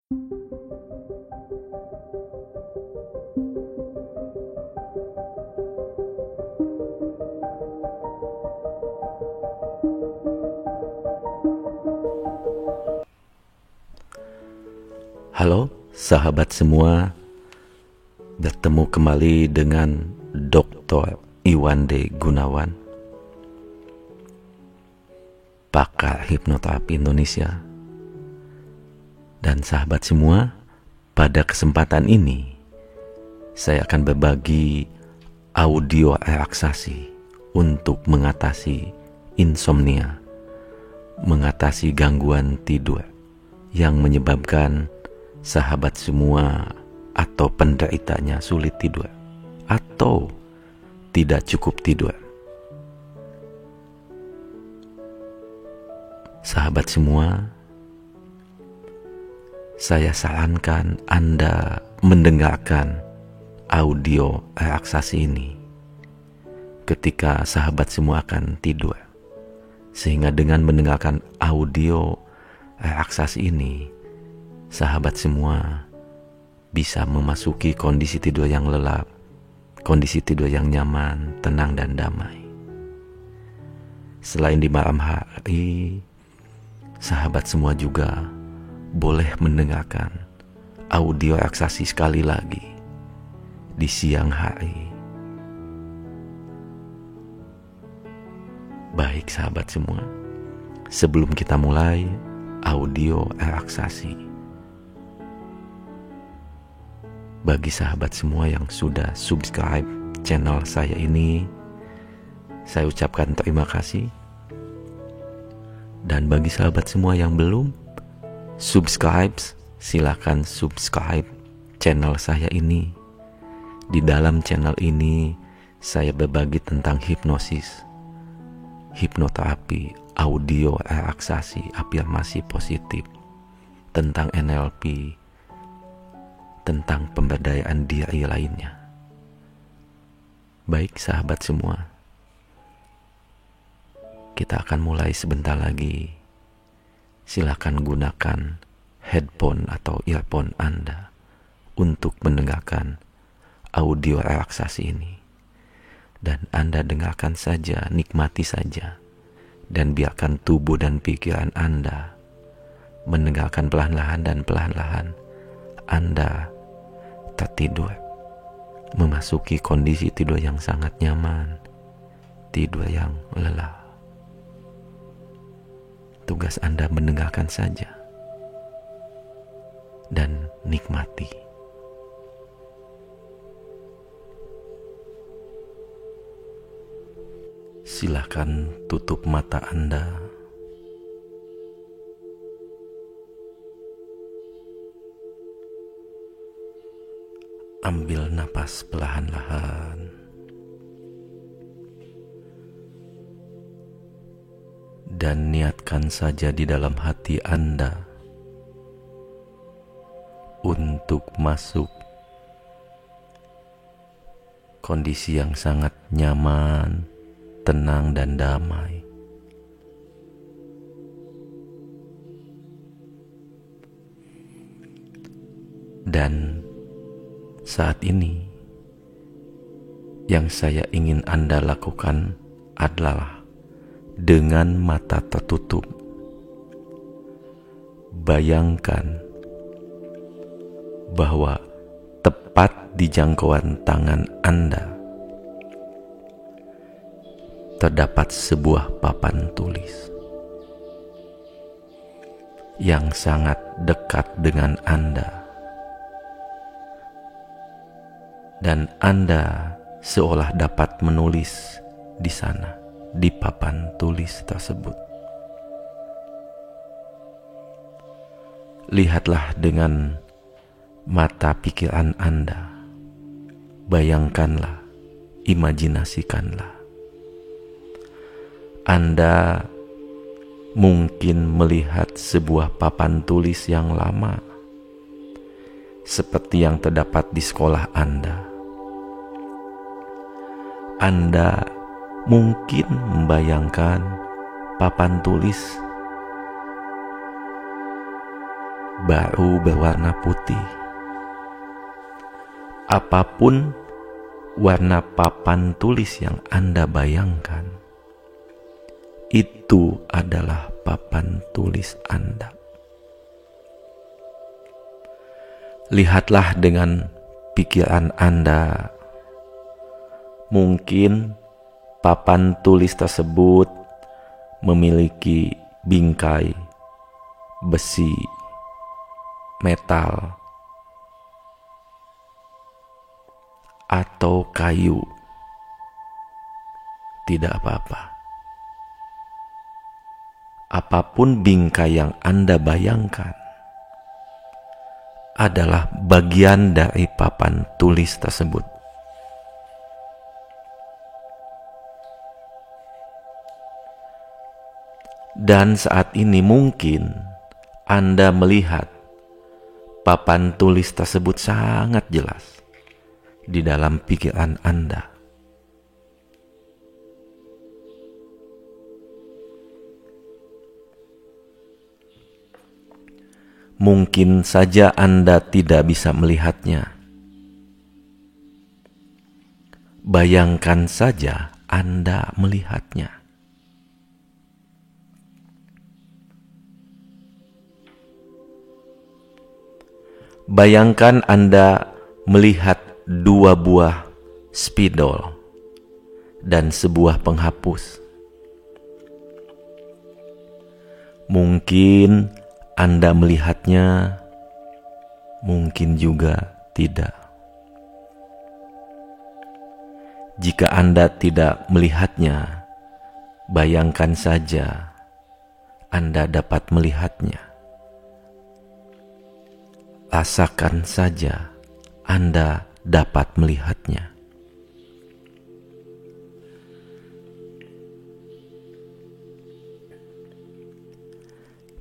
Halo sahabat semua, bertemu kembali dengan Dr. Iwande Gunawan, pakar hipnoterapi Indonesia. Dan sahabat semua, pada kesempatan ini saya akan berbagi audio relaksasi untuk mengatasi insomnia, mengatasi gangguan tidur yang menyebabkan sahabat semua atau penderitanya sulit tidur atau tidak cukup tidur. Sahabat semua, saya sarankan Anda mendengarkan audio relaksasi ini ketika sahabat semua akan tidur, sehingga dengan mendengarkan audio relaksasi ini sahabat semua bisa memasuki kondisi tidur yang lelap, kondisi tidur yang nyaman, tenang dan damai. Selain di malam hari, sahabat semua juga boleh mendengarkan audio relaksasi sekali lagi di siang hari. Baik sahabat semua, sebelum kita mulai audio relaksasi, bagi sahabat semua yang sudah subscribe channel saya ini, saya ucapkan terima kasih. Dan bagi sahabat semua yang belum subscribe, silakan subscribe channel saya ini. Di dalam channel ini saya berbagi tentang hipnosis, hipnoterapi, audio relaksasi, afirmasi positif, tentang NLP, tentang pemberdayaan diri lainnya. Baik sahabat semua, kita akan mulai sebentar lagi. Silakan gunakan headphone atau earphone Anda untuk mendengarkan audio relaksasi ini. Dan Anda dengarkan saja, nikmati saja, dan biarkan tubuh dan pikiran Anda mendengarkan perlahan-lahan, dan perlahan-lahan Anda tertidur, memasuki kondisi tidur yang sangat nyaman, tidur yang lelah. Tugas Anda mendengarkan saja dan nikmati. Silakan tutup mata Anda. Ambil napas perlahan-lahan. Dan niatkan saja di dalam hati Anda untuk masuk kondisi yang sangat nyaman, tenang dan damai. Dan saat ini yang saya ingin Anda lakukan adalah dengan mata tertutup, bayangkan bahwa tepat di jangkauan tangan Anda terdapat sebuah papan tulis yang sangat dekat dengan Anda. Dan Anda seolah dapat menulis di sana, di papan tulis tersebut. Lihatlah dengan mata pikiran Anda. Bayangkanlah, imajinasikanlah. Anda mungkin melihat sebuah papan tulis yang lama, seperti yang terdapat di sekolah Anda. Anda mungkin membayangkan papan tulis baru berwarna putih. Apapun warna papan tulis yang Anda bayangkan, itu adalah papan tulis Anda. Lihatlah dengan pikiran Anda. Mungkin papan tulis tersebut memiliki bingkai besi, metal, atau kayu. Tidak apa-apa. Apapun bingkai yang Anda bayangkan adalah bagian dari papan tulis tersebut. Dan saat ini mungkin Anda melihat papan tulis tersebut sangat jelas di dalam pikiran Anda. Mungkin saja Anda tidak bisa melihatnya. Bayangkan saja Anda melihatnya. Bayangkan Anda melihat 2 buah spidol dan sebuah penghapus. Mungkin Anda melihatnya, mungkin juga tidak. Jika Anda tidak melihatnya, bayangkan saja Anda dapat melihatnya. Rasakan saja Anda dapat melihatnya.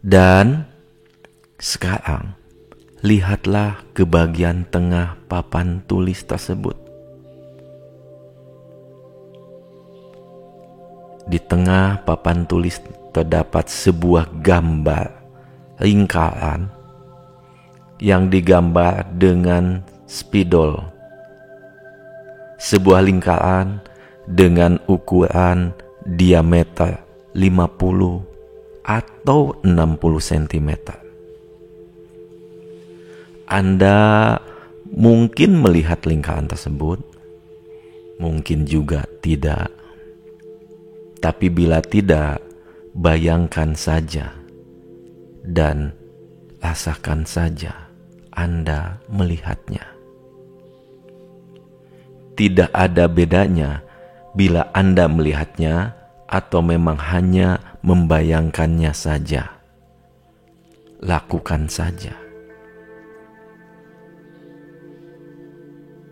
Dan sekarang lihatlah ke bagian tengah papan tulis tersebut. Di tengah papan tulis terdapat sebuah gambar lingkaran yang digambar dengan spidol. Sebuah lingkaran dengan ukuran diameter 50 atau 60 cm. Anda mungkin melihat lingkaran tersebut, mungkin juga tidak. Tapi bila tidak, bayangkan saja dan rasakan saja Anda melihatnya. Tidak ada bedanya bila Anda melihatnya atau memang hanya membayangkannya saja. Lakukan saja.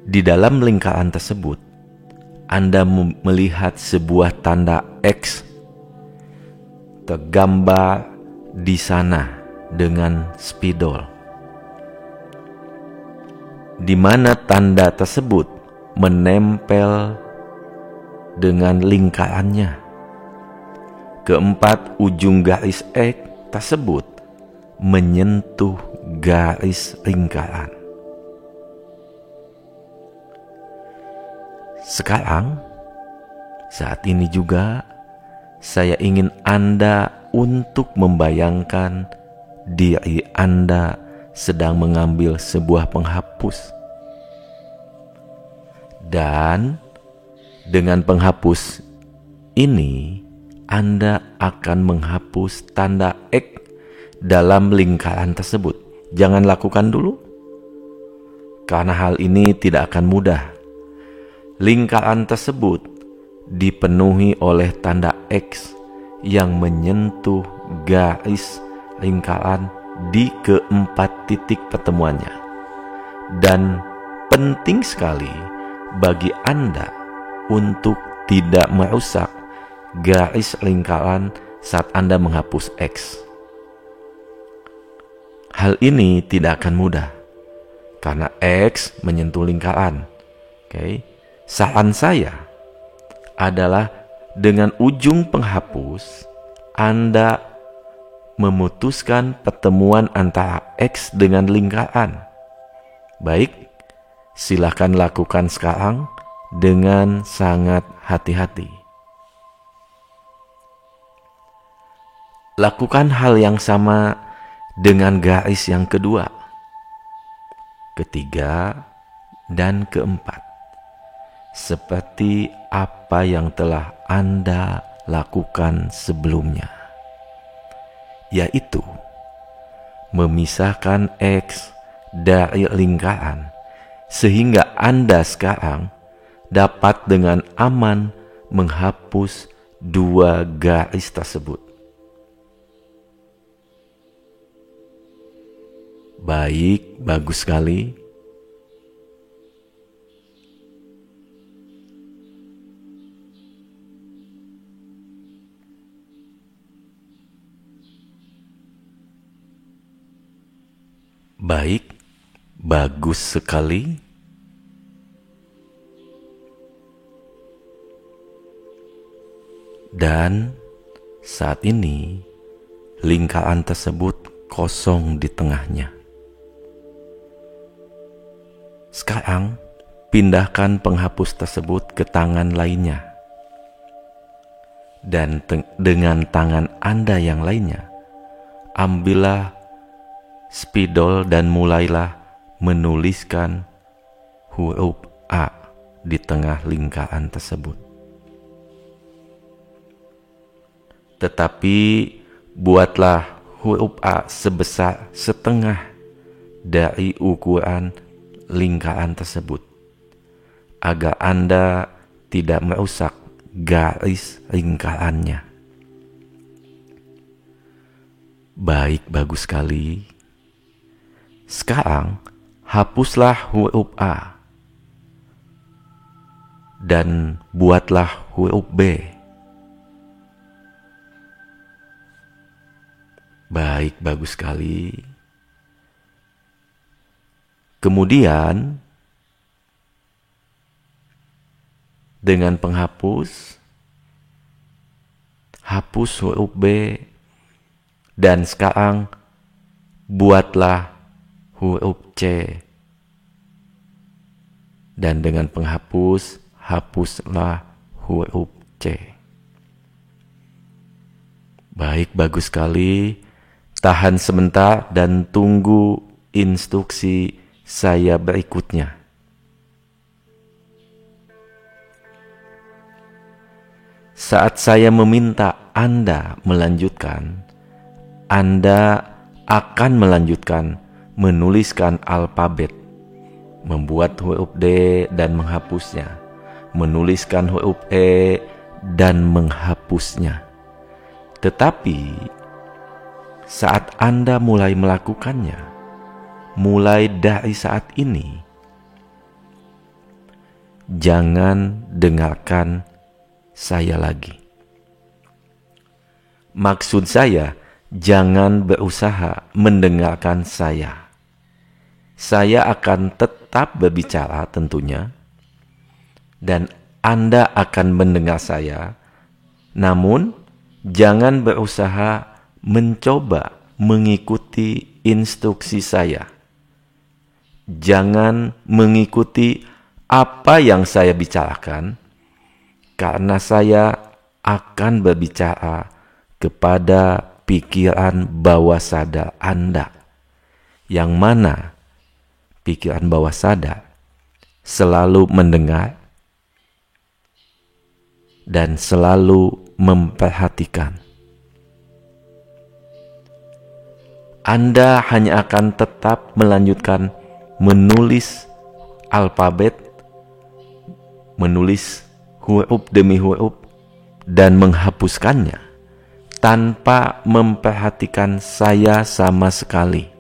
Di dalam lingkaran tersebut, Anda melihat sebuah tanda X tergambar di sana dengan spidol, di mana tanda tersebut menempel dengan lingkarannya. Keempat ujung garis X tersebut menyentuh garis lingkaran. Sekarang, saat ini juga, saya ingin Anda untuk membayangkan diri Anda sedang mengambil sebuah penghapus. Dan dengan penghapus ini, Anda akan menghapus tanda X dalam lingkaran tersebut. Jangan lakukan dulu, karena hal ini tidak akan mudah. Lingkaran tersebut dipenuhi oleh tanda X yang menyentuh garis lingkaran di keempat titik pertemuannya. Dan penting sekali bagi Anda untuk tidak merusak garis lingkaran saat Anda menghapus X. Hal ini tidak akan mudah karena X menyentuh lingkaran. Saran saya adalah dengan ujung penghapus Anda memutuskan pertemuan antara X dengan lingkaran. Baik, silakan lakukan sekarang dengan sangat hati-hati. Lakukan hal yang sama dengan garis yang kedua, ketiga, dan keempat, seperti apa yang telah Anda lakukan sebelumnya, yaitu memisahkan X dari lingkaran sehingga Anda sekarang dapat dengan aman menghapus dua garis tersebut. Baik, bagus sekali. Baik, bagus sekali. Dan saat ini lingkaran tersebut kosong di tengahnya. Sekarang pindahkan penghapus tersebut ke tangan lainnya. Dan dengan tangan Anda yang lainnya, ambillah spidol dan mulailah menuliskan huruf A di tengah lingkaran tersebut. Tetapi buatlah huruf A sebesar setengah dari ukuran lingkaran tersebut, agar Anda tidak merusak garis lingkarannya. Baik, bagus sekali. Sekarang hapuslah huruf A dan buatlah huruf B. Baik, bagus sekali. Kemudian dengan penghapus, hapus huruf B dan sekarang buatlah huruf C. Dan dengan penghapus, hapuslah huruf C. Baik, bagus sekali. Tahan sebentar dan tunggu instruksi saya berikutnya. Saat saya meminta Anda melanjutkan, Anda akan melanjutkan menuliskan alfabet, membuat huruf D dan menghapusnya, menuliskan huruf E dan menghapusnya. Tetapi saat Anda mulai melakukannya, mulai dari saat ini, jangan dengarkan saya lagi. Maksud saya, jangan berusaha mendengarkan saya. Saya akan tetap berbicara tentunya, dan Anda akan mendengar saya. Namun, jangan berusaha mencoba mengikuti instruksi saya. Jangan mengikuti apa yang saya bicarakan, karena saya akan berbicara kepada pikiran bawah sadar Anda, yang mana pikiran bawah sadar selalu mendengar dan selalu memperhatikan. Anda hanya akan tetap melanjutkan menulis alfabet, menulis huruf demi huruf, dan menghapuskannya tanpa memperhatikan saya sama sekali,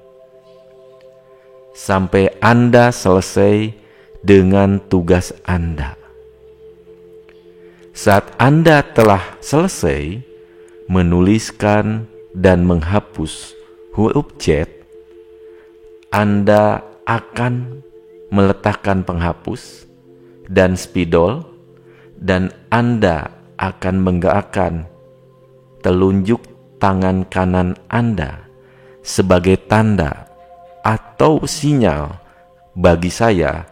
sampai Anda selesai dengan tugas Anda. Saat Anda telah selesai menuliskan dan menghapus huruf Z, Anda akan meletakkan penghapus dan spidol, dan Anda akan menggerakkan telunjuk tangan kanan Anda sebagai tanda atau sinyal bagi saya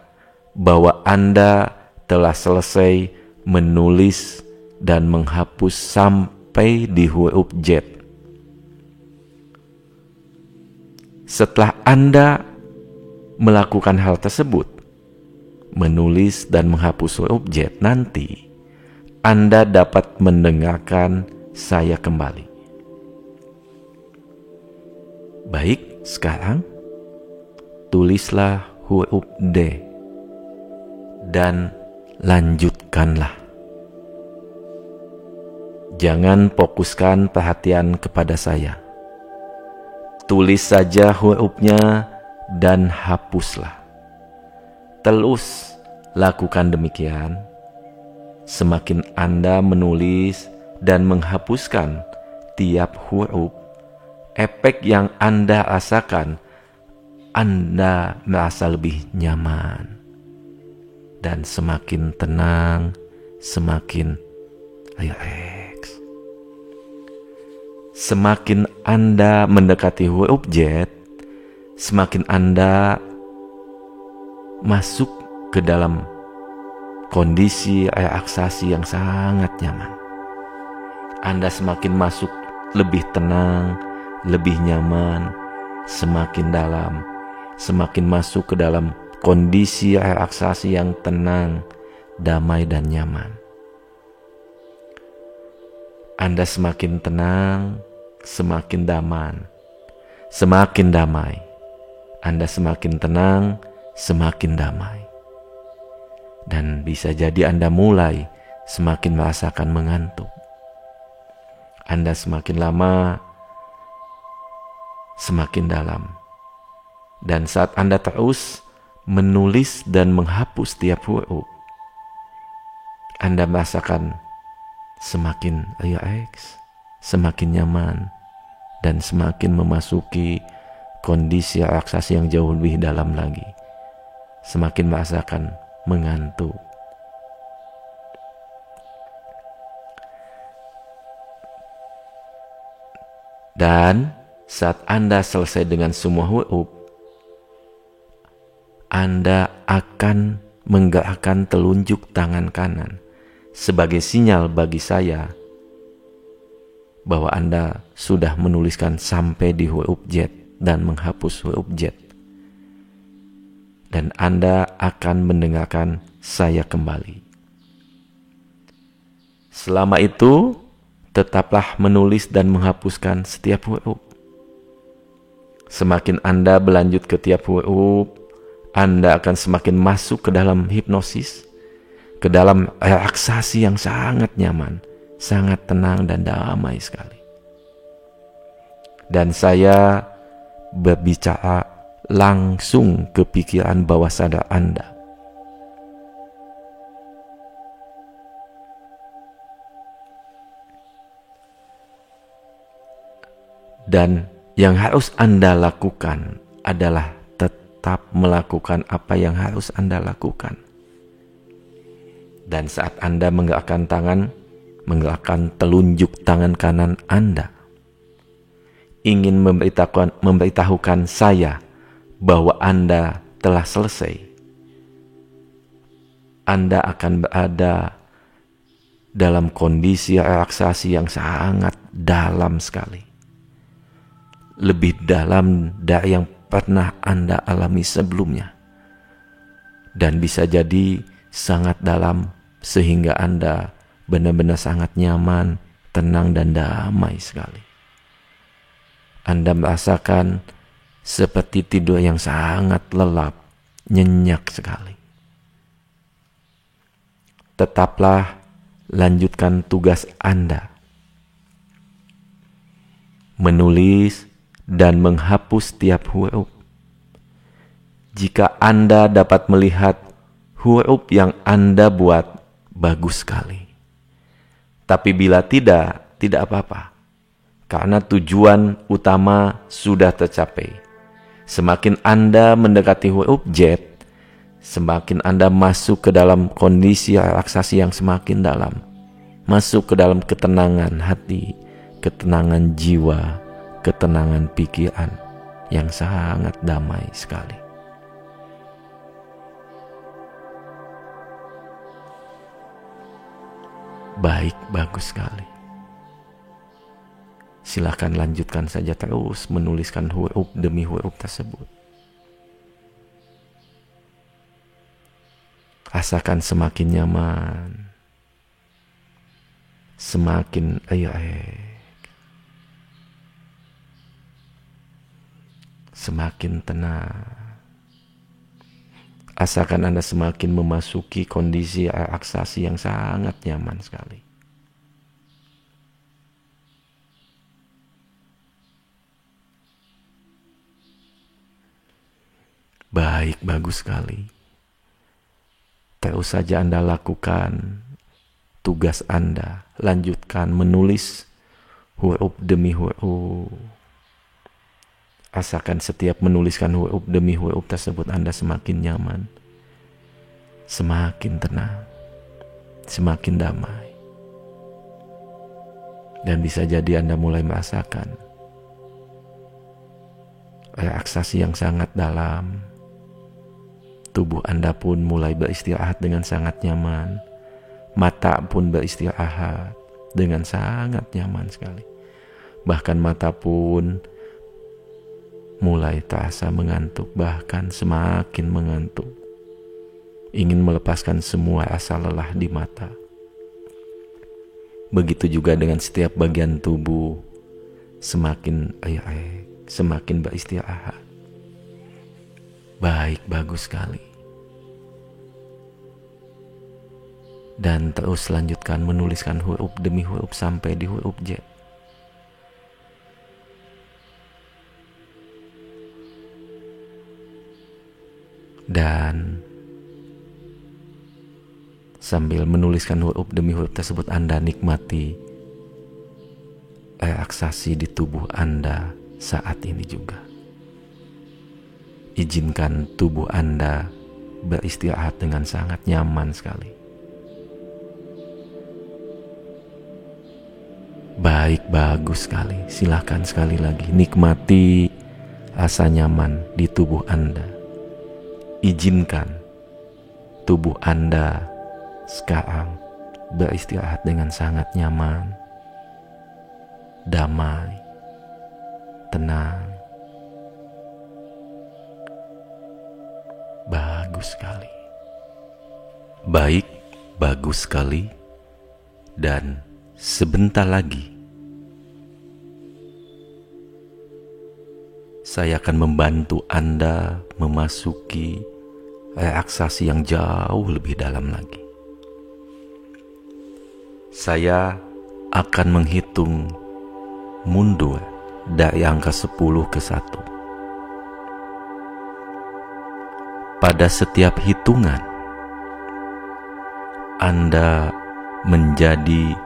bahwa Anda telah selesai menulis dan menghapus sampai di huruf Z. Setelah Anda melakukan hal tersebut, menulis dan menghapus huruf Z, nanti Anda dapat mendengarkan saya kembali. Baik, sekarang tulislah huruf D dan lanjutkanlah. Jangan fokuskan perhatian kepada saya. Tulis saja hurufnya dan hapuslah. Terus lakukan demikian. Semakin Anda menulis dan menghapuskan tiap huruf, efek yang Anda rasakan, Anda merasa lebih nyaman dan semakin tenang, semakin relax. Semakin Anda mendekati huruf Z, semakin Anda masuk ke dalam kondisi relaksasi yang sangat nyaman. Anda semakin masuk lebih tenang, lebih nyaman, semakin dalam, semakin masuk ke dalam kondisi relaksasi yang tenang, damai dan nyaman. Anda semakin tenang, semakin damai. Anda semakin tenang, semakin damai. Dan bisa jadi Anda mulai semakin merasakan mengantuk. Anda semakin lama, semakin dalam. Dan saat Anda terus menulis dan menghapus tiap huruf, Anda merasakan semakin relax, semakin nyaman, dan semakin memasuki kondisi relaksasi yang jauh lebih dalam lagi. Semakin merasakan mengantuk. Dan saat Anda selesai dengan semua huruf, Anda akan menggerakkan telunjuk tangan kanan sebagai sinyal bagi saya bahwa Anda sudah menuliskan sampai di huruf Z dan menghapus huruf Z. Dan Anda akan mendengarkan saya kembali. Selama itu, tetaplah menulis dan menghapuskan setiap huruf. Semakin Anda berlanjut ke tiap huruf, Anda akan semakin masuk ke dalam hipnosis, ke dalam relaksasi yang sangat nyaman, sangat tenang dan damai sekali. Dan saya berbicara langsung ke pikiran bawah sadar Anda. Dan yang harus Anda lakukan adalah tetap melakukan apa yang harus Anda lakukan. Dan saat Anda menggerakkan tangan, menggerakkan telunjuk tangan kanan Anda, ingin memberitahukan saya bahwa Anda telah selesai. Anda akan berada dalam kondisi relaksasi yang sangat dalam sekali. Lebih dalam dari yang pernah Anda alami sebelumnya. Dan bisa jadi sangat dalam sehingga Anda benar-benar sangat nyaman, tenang dan damai sekali. Anda merasakan seperti tidur yang sangat lelap, nyenyak sekali. Tetaplah lanjutkan tugas Anda. Menulis dan menghapus tiap huruf. Jika Anda dapat melihat huruf yang Anda buat, bagus sekali. Tapi bila tidak apa-apa. Karena tujuan utama sudah tercapai. Semakin Anda mendekati huruf Z, semakin Anda masuk ke dalam kondisi relaksasi yang semakin dalam. Masuk ke dalam ketenangan hati, ketenangan jiwa, ketenangan pikiran yang sangat damai sekali. Baik, bagus sekali. Silakan lanjutkan saja terus menuliskan huruf demi huruf tersebut. Rasakan semakin nyaman, semakin semakin tenang. Rasakan Anda semakin memasuki kondisi relaksasi yang sangat nyaman sekali. Baik, bagus sekali. Terus saja Anda lakukan tugas Anda. Lanjutkan menulis huruf demi huruf. Rasakan setiap menuliskan huruf demi huruf tersebut Anda semakin nyaman, semakin tenang, semakin damai. Dan bisa jadi Anda mulai merasakan relaksasi yang sangat dalam. Tubuh Anda pun mulai beristirahat dengan sangat nyaman. Mata pun beristirahat dengan sangat nyaman sekali. Bahkan mata pun mulai terasa mengantuk, bahkan semakin mengantuk. Ingin melepaskan semua rasa lelah di mata. Begitu juga dengan setiap bagian tubuh semakin beristirahat. Baik, bagus sekali. Dan terus lanjutkan menuliskan huruf demi huruf sampai di huruf J. Dan sambil menuliskan huruf demi huruf tersebut, Anda nikmati relaksasi di tubuh Anda saat ini juga. Izinkan tubuh Anda beristirahat dengan sangat nyaman sekali. Baik, bagus sekali. Silakan sekali lagi nikmati rasa nyaman di tubuh Anda. Izinkan tubuh Anda sekarang beristirahat dengan sangat nyaman, damai, tenang. Bagus sekali. Baik, bagus sekali. Dan sebentar lagi saya akan membantu Anda memasuki relaksasi yang jauh lebih dalam lagi. Saya akan menghitung mundur dari angka 10 ke 1. Pada setiap hitungan, Anda menjadi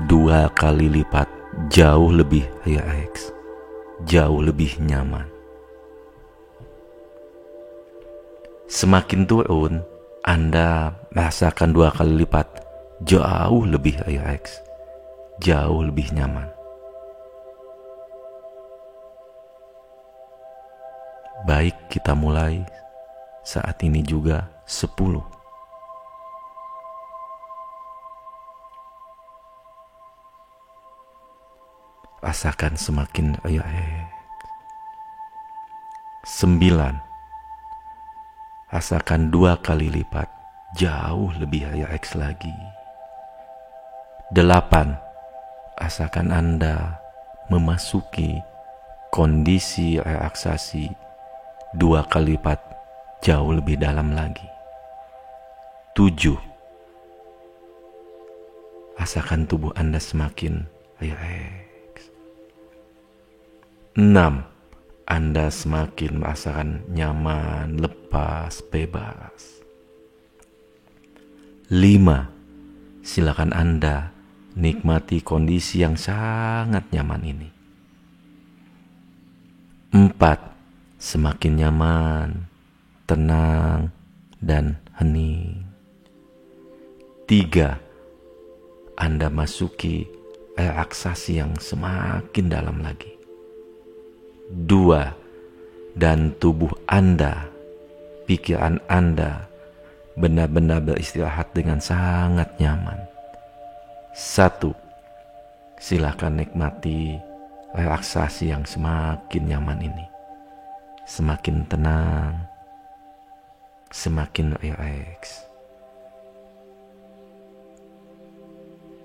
2 kali lipat jauh lebih rileks, jauh lebih nyaman. Semakin turun, Anda merasakan 2 kali lipat jauh lebih rileks, jauh lebih nyaman. Baik, kita mulai saat ini juga 10. Rasakan semakin rileks. 9. Rasakan 2 kali lipat jauh lebih rileks lagi. 8. Rasakan Anda memasuki kondisi relaksasi 2 kali lipat jauh lebih dalam lagi. 7. Rasakan tubuh Anda semakin rileks. 6. Anda semakin merasakan nyaman, lepas, bebas. 5. Silakan Anda nikmati kondisi yang sangat nyaman ini. 4. Semakin nyaman, tenang, dan hening. 3. Anda masuki relaksasi yang semakin dalam lagi. 2. Dan tubuh Anda, pikiran Anda benar-benar beristirahat dengan sangat nyaman. 1. Silakan nikmati relaksasi yang semakin nyaman ini. Semakin tenang, semakin rileks.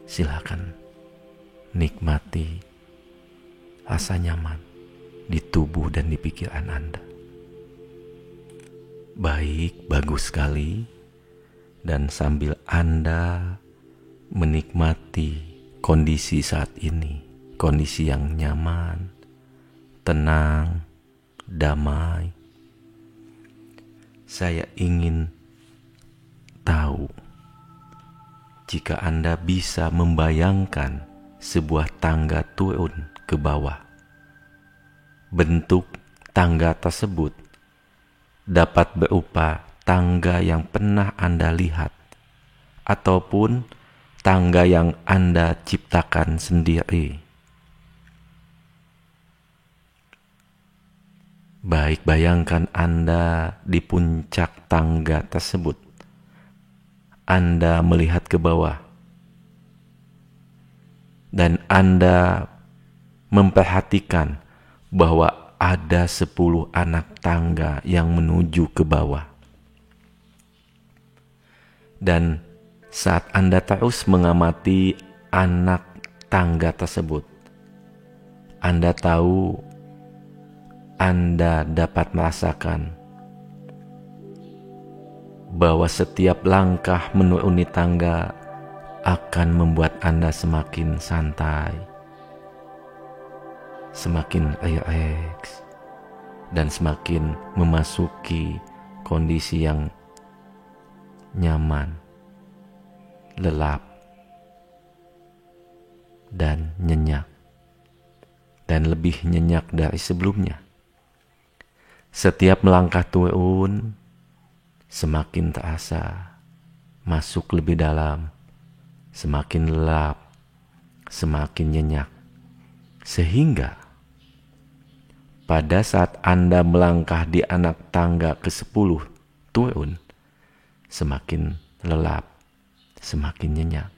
Silakan nikmati rasa nyaman di tubuh dan di pikiran Anda. Baik, bagus sekali. Dan sambil Anda menikmati kondisi saat ini, kondisi yang nyaman, tenang, damai, saya ingin tahu jika Anda bisa membayangkan sebuah tangga turun ke bawah. Bentuk tangga tersebut dapat berupa tangga yang pernah Anda lihat ataupun tangga yang Anda ciptakan sendiri. Baik, bayangkan Anda di puncak tangga tersebut. Anda melihat ke bawah dan Anda memperhatikan bahwa ada 10 anak tangga yang menuju ke bawah. Dan saat Anda terus mengamati anak tangga tersebut, Anda tahu, Anda dapat merasakan bahwa setiap langkah menuruni tangga akan membuat Anda semakin santai, semakin rileks, dan semakin memasuki kondisi yang nyaman, lelap, dan nyenyak, dan lebih nyenyak dari sebelumnya. Setiap melangkah turun, semakin terasa masuk lebih dalam, semakin lelap, semakin nyenyak, sehingga pada saat Anda melangkah di anak tangga ke-10 turun, semakin lelap, semakin nyenyak.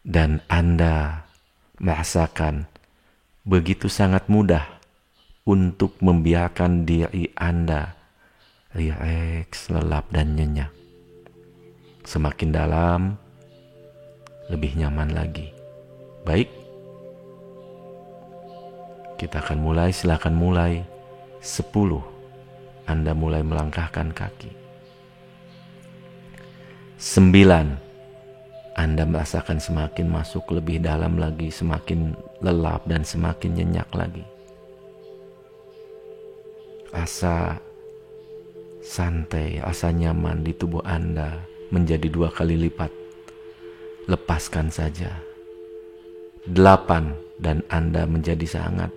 Dan Anda merasakan begitu sangat mudah untuk membiarkan diri Anda rileks, lelap, dan nyenyak. Semakin dalam, lebih nyaman lagi. Baik, kita akan mulai. Silakan mulai. 10. Anda mulai melangkahkan kaki. 9. Anda merasakan semakin masuk lebih dalam lagi, semakin lelap dan semakin nyenyak lagi. Rasa santai, rasa nyaman di tubuh Anda menjadi 2 kali lipat. Lepaskan saja. 8. Dan Anda menjadi sangat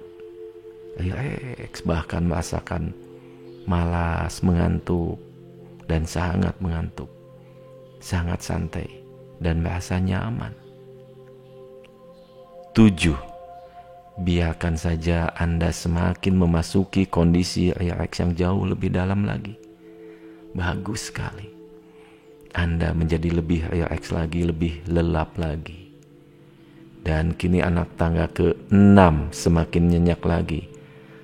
rileks, bahkan merasakan malas, mengantuk, dan sangat mengantuk, sangat santai, dan merasa nyaman. 7. Biarkan saja Anda semakin memasuki kondisi rileks yang jauh lebih dalam lagi. Bagus sekali. Anda menjadi lebih rileks lagi, lebih lelap lagi. Dan kini anak tangga ke-6 semakin nyenyak lagi,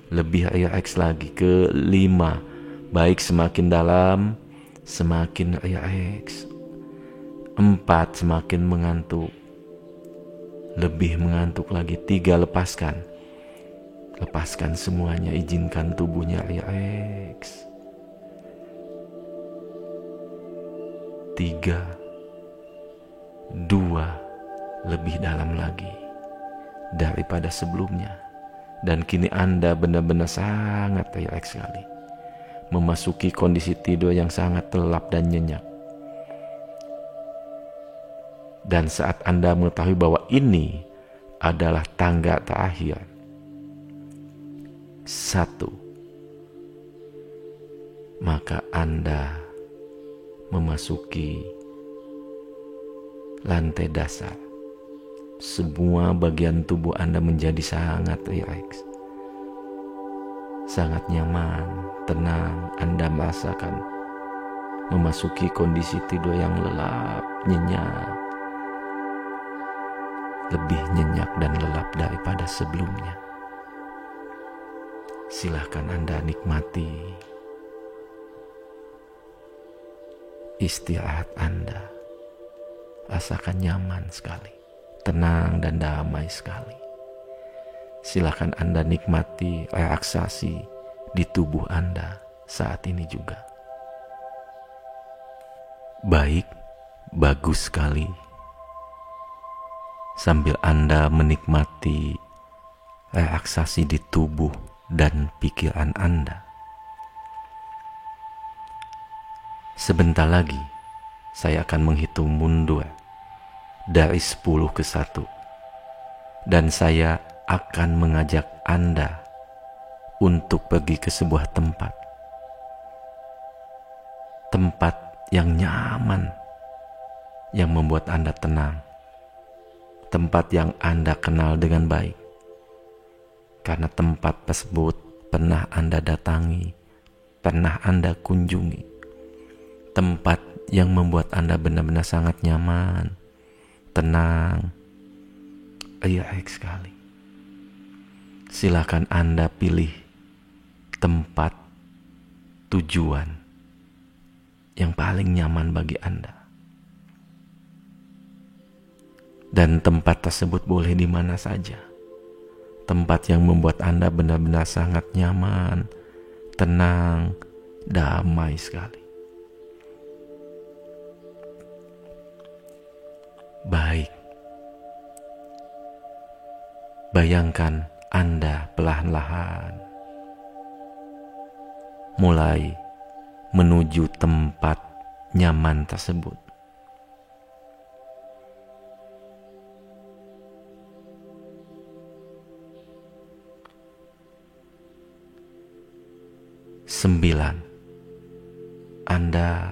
lebih rileks lagi. Ke-5, baik, semakin dalam, semakin rileks. 4, semakin mengantuk, lebih mengantuk lagi. 3, lepaskan. Lepaskan semuanya, izinkan tubuhnya rileks. 3, 2, lebih dalam lagi daripada sebelumnya. Dan kini Anda benar-benar sangat rileks sekali, memasuki kondisi tidur yang sangat lelap dan nyenyak. Dan saat Anda mengetahui bahwa ini adalah tangga terakhir, 1, maka Anda memasuki lantai dasar. Semua bagian tubuh Anda menjadi sangat rileks, sangat nyaman, tenang. Anda merasakan memasuki kondisi tidur yang lelap, nyenyak, lebih nyenyak dan lelap daripada sebelumnya. Silahkan Anda nikmati istirahat Anda. Rasakan nyaman sekali, tenang dan damai sekali. Silahkan Anda nikmati relaksasi di tubuh Anda saat ini juga. Baik, bagus sekali. Sambil Anda menikmati relaksasi di tubuh dan pikiran Anda, sebentar lagi saya akan menghitung mundur dari 10 ke 1, dan saya akan mengajak Anda untuk pergi ke sebuah tempat yang nyaman, yang membuat Anda tenang, tempat yang Anda kenal dengan baik, karena tempat tersebut pernah Anda datangi, pernah Anda kunjungi, tempat yang membuat Anda benar-benar sangat nyaman, tenang, rileks sekali. Silakan Anda pilih tempat tujuan yang paling nyaman bagi Anda. Dan tempat tersebut boleh di mana saja. Tempat yang membuat Anda benar-benar sangat nyaman, tenang, damai sekali. Baik. Bayangkan Anda perlahan-lahan mulai menuju tempat nyaman tersebut. Sembilan, Anda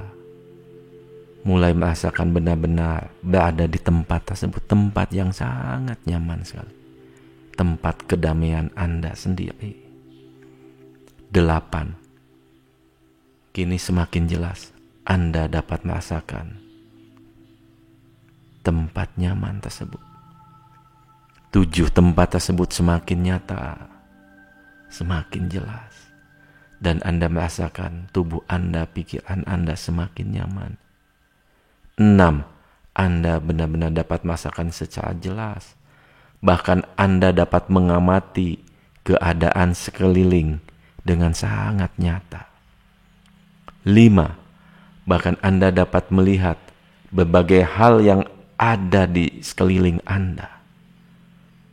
mulai merasakan benar-benar berada di tempat tersebut, tempat yang sangat nyaman sekali, tempat kedamaian Anda sendiri. 8, kini semakin jelas Anda dapat merasakan tempat nyaman tersebut. 7, tempat tersebut semakin nyata, semakin jelas, dan Anda merasakan tubuh Anda, pikiran Anda semakin nyaman. 6, Anda benar-benar dapat merasakan secara jelas, bahkan Anda dapat mengamati keadaan sekeliling dengan sangat nyata. 5, bahkan Anda dapat melihat berbagai hal yang ada di sekeliling Anda.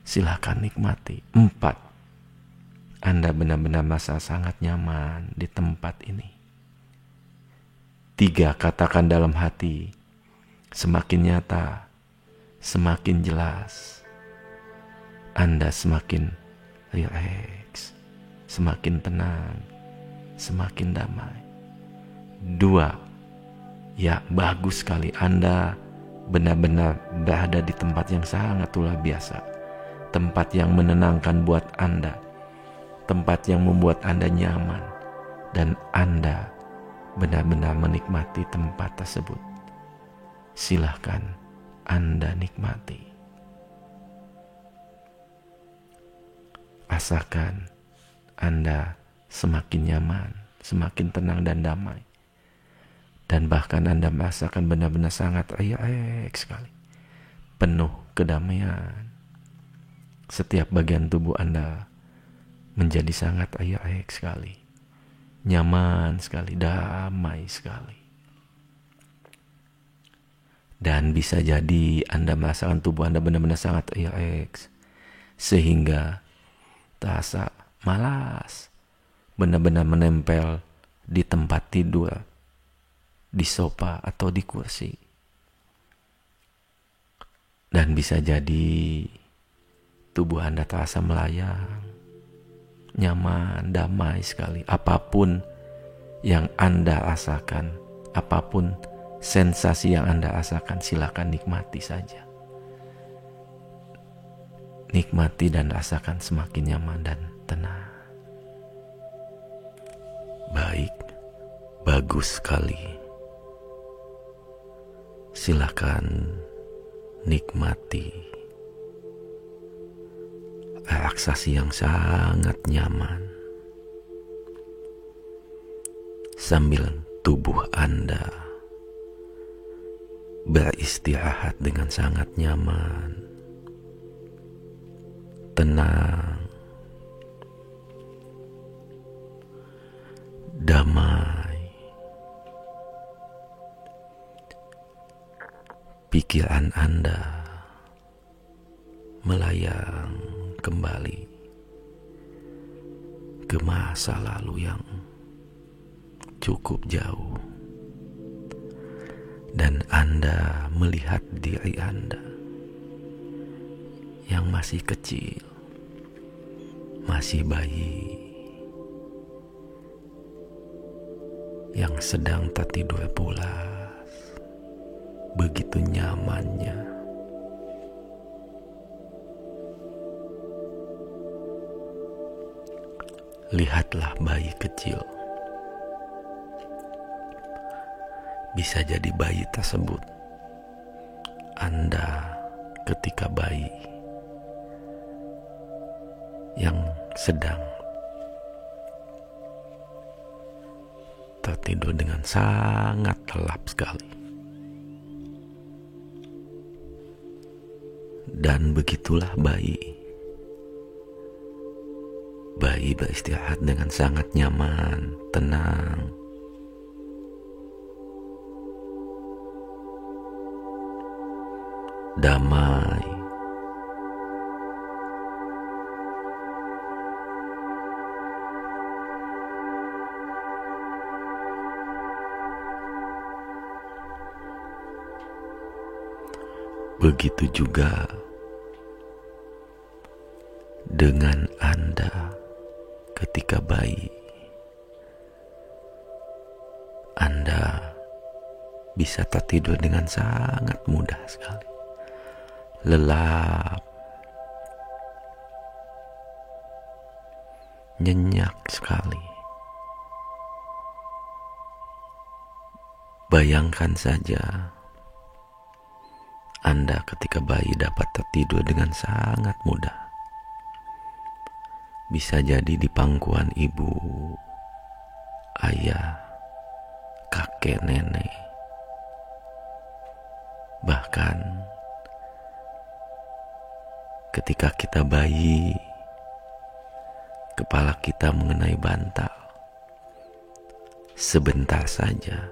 Silakan nikmati. 4, Anda benar-benar merasa sangat nyaman di tempat ini. 3, katakan dalam hati, semakin nyata, semakin jelas, Anda semakin rileks, semakin tenang, semakin damai. 2, ya bagus sekali, Anda benar-benar berada di tempat yang sangat luar biasa, tempat yang menenangkan buat Anda, tempat yang membuat Anda nyaman, dan Anda benar-benar menikmati tempat tersebut. Silahkan Anda nikmati. Rasakan Anda semakin nyaman, semakin tenang dan damai. Dan bahkan Anda merasakan benar-benar sangat rileks sekali, penuh kedamaian. Setiap bagian tubuh Anda menjadi sangat rileks sekali, nyaman sekali, damai sekali. Dan bisa jadi Anda merasakan tubuh Anda benar-benar sangat rileks, sehingga terasa malas, benar-benar menempel di tempat tidur, di sofa atau di kursi. Dan bisa jadi tubuh Anda terasa melayang, nyaman, damai sekali. Apapun yang Anda rasakan, apapun Sensasi yang Anda rasakan silakan nikmati saja. Nikmati dan rasakan semakin nyaman dan tenang. Baik, bagus sekali. Silakan nikmati relaksasi yang sangat nyaman sambil tubuh Anda beristirahat dengan sangat nyaman, tenang, damai. Pikiran Anda melayang kembali ke masa lalu yang cukup jauh, dan Anda melihat diri Anda yang masih kecil, masih bayi, yang sedang tertidur pulas, begitu nyamannya. Lihatlah bayi kecil. Bisa jadi bayi tersebut Anda ketika bayi yang sedang tertidur dengan sangat lelap sekali. Dan begitulah bayi beristirahat dengan sangat nyaman, tenang. Damai. Begitu juga dengan Anda ketika bayi. Anda bisa tertidur dengan sangat mudah sekali, lelap, nyenyak sekali. Bayangkan saja Anda ketika bayi dapat tertidur dengan sangat mudah. Bisa jadi di pangkuan ibu, ayah, kakek, nenek. Bahkan ketika kita bayi, kepala kita mengenai bantal. Sebentar saja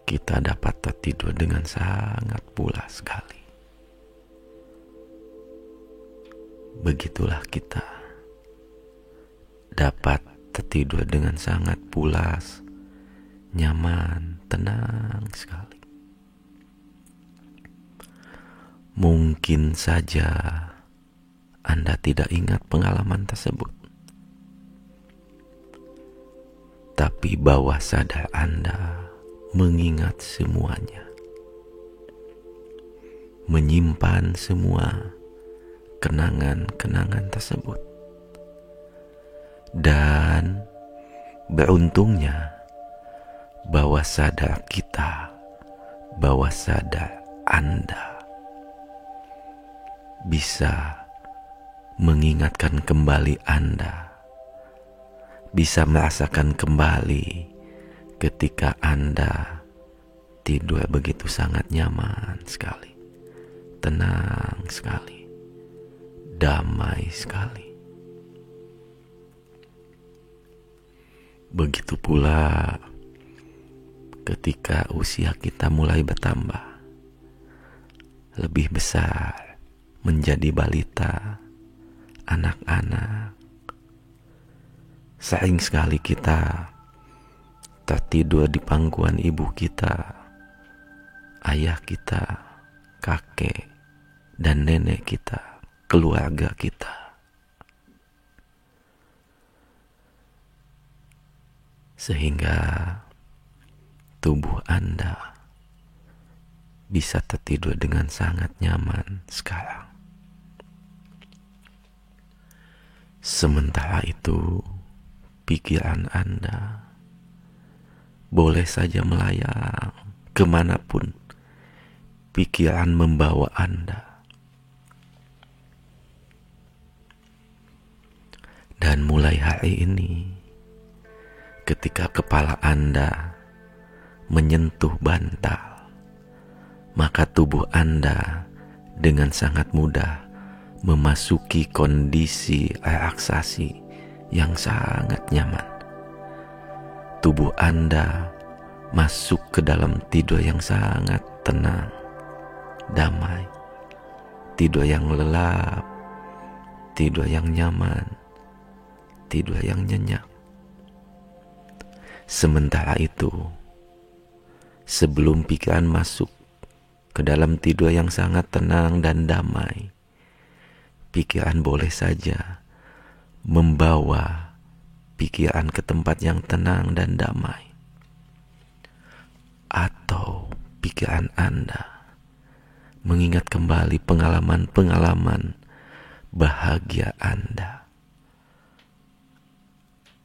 kita dapat tertidur dengan sangat pulas sekali. Begitulah kita dapat tertidur dengan sangat pulas, nyaman, tenang sekali. Mungkin saja Anda tidak ingat pengalaman tersebut, tapi bawah sadar Anda mengingat semuanya, menyimpan semua kenangan-kenangan tersebut. Dan beruntungnya bawah sadar kita, bawah sadar Anda bisa mengingatkan kembali Anda, bisa merasakan kembali ketika Anda tidur begitu sangat nyaman sekali, tenang sekali, damai sekali. Begitu pula ketika usia kita mulai bertambah, lebih besar, menjadi balita, anak-anak. Sering sekali kita tertidur di pangkuan ibu kita, ayah kita, kakek, dan nenek kita, keluarga kita. Sehingga tubuh Anda bisa tertidur dengan sangat nyaman sekarang. Sementara itu, pikiran Anda boleh saja melayang kemanapun pikiran membawa Anda. Dan mulai hari ini, ketika kepala Anda menyentuh bantal, maka tubuh Anda dengan sangat mudah memasuki kondisi relaksasi yang sangat nyaman. Tubuh Anda masuk ke dalam tidur yang sangat tenang, damai, tidur yang lelap, tidur yang nyaman, tidur yang nyenyak. Sementara itu, sebelum pikiran masuk ke dalam tidur yang sangat tenang dan damai, pikiran boleh saja membawa pikiran ke tempat yang tenang dan damai. Atau pikiran Anda mengingat kembali pengalaman-pengalaman bahagia Anda.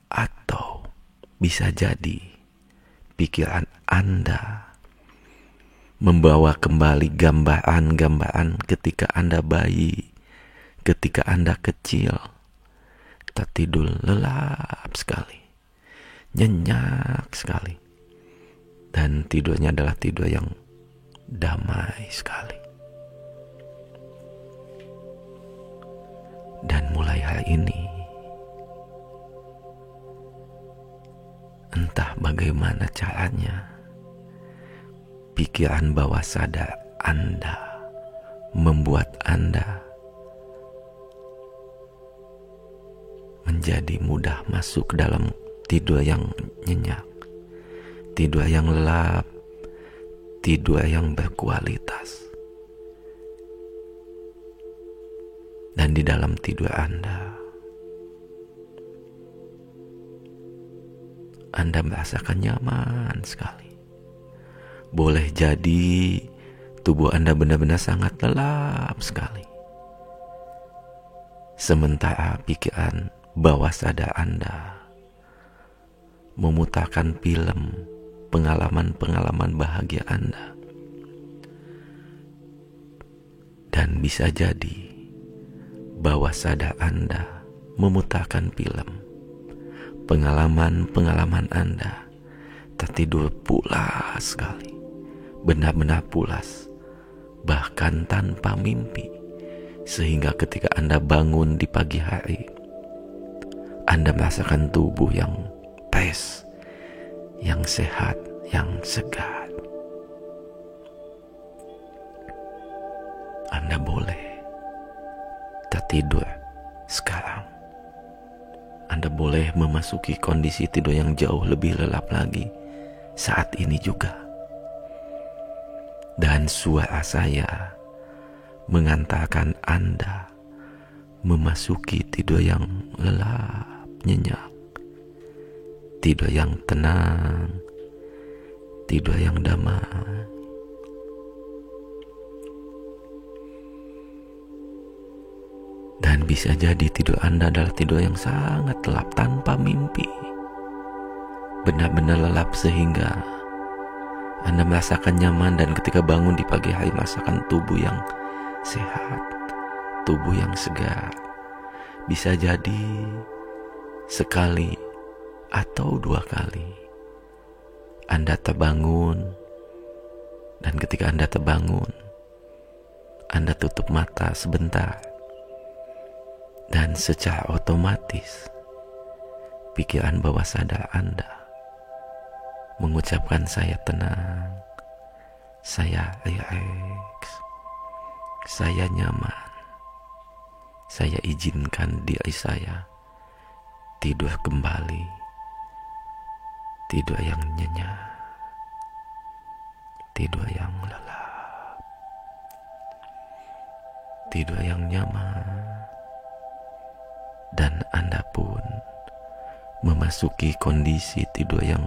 Atau bisa jadi pikiran Anda membawa kembali gambaran-gambaran ketika Anda bayi, ketika Anda kecil, tertidur lelap sekali, nyenyak sekali, dan tidurnya adalah tidur yang damai sekali. Dan mulai hari ini, entah bagaimana caranya, pikiran bawah sadar Anda membuat Anda menjadi mudah masuk ke dalam tidur yang nyenyak, tidur yang lelap, tidur yang berkualitas. Dan di dalam tidur Anda merasakan nyaman sekali. Boleh jadi tubuh Anda benar-benar sangat lelap sekali. Sementara pikiran bawah sadar Anda memutarkan film pengalaman-pengalaman bahagia Anda. Dan bisa jadi bawah sadar Anda memutarkan film pengalaman-pengalaman Anda tertidur pulas sekali, benar-benar pulas, bahkan tanpa mimpi, sehingga ketika Anda bangun di pagi hari, Anda merasakan tubuh yang fresh, yang sehat, yang segar. Anda boleh tertidur sekarang. Anda boleh memasuki kondisi tidur yang jauh lebih lelap lagi saat ini juga. Dan suara saya mengantarkan Anda memasuki tidur yang lelap, nyenyak, tidur yang tenang, tidur yang damai. Dan bisa jadi tidur Anda adalah tidur yang sangat lelap tanpa mimpi. Benar-benar lelap sehingga Anda merasakan nyaman, dan ketika bangun di pagi hari merasakan tubuh yang sehat, tubuh yang segar. Bisa jadi sekali atau 2 kali Anda terbangun, dan ketika Anda terbangun, Anda tutup mata sebentar. Dan secara otomatis pikiran bawah sadar Anda mengucapkan saya tenang, saya rileks, saya nyaman, saya izinkan diri saya tidur kembali, tidur yang nyenyak, tidur yang lelap, tidur yang nyaman. Dan Anda pun memasuki kondisi tidur yang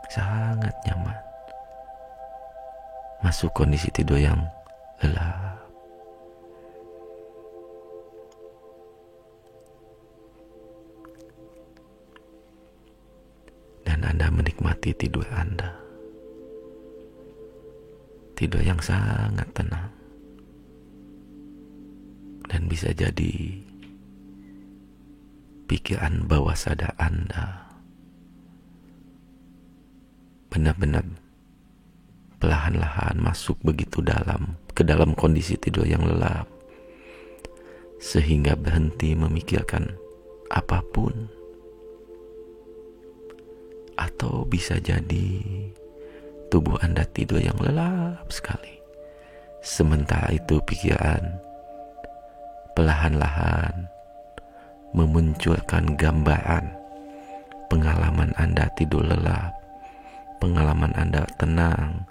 sangat nyaman, masuk kondisi tidur yang lelap. Dan Anda menikmati tidur Anda. Tidur yang sangat tenang. Dan bisa jadi pikiran bawah sadar Anda benar-benar perlahan-lahan masuk begitu dalam ke dalam kondisi tidur yang lelap, sehingga berhenti memikirkan apapun. Atau bisa jadi tubuh Anda tidur yang lelap sekali, sementara itu pikiran perlahan-lahan memunculkan gambaran pengalaman Anda tidur lelap, pengalaman Anda tenang,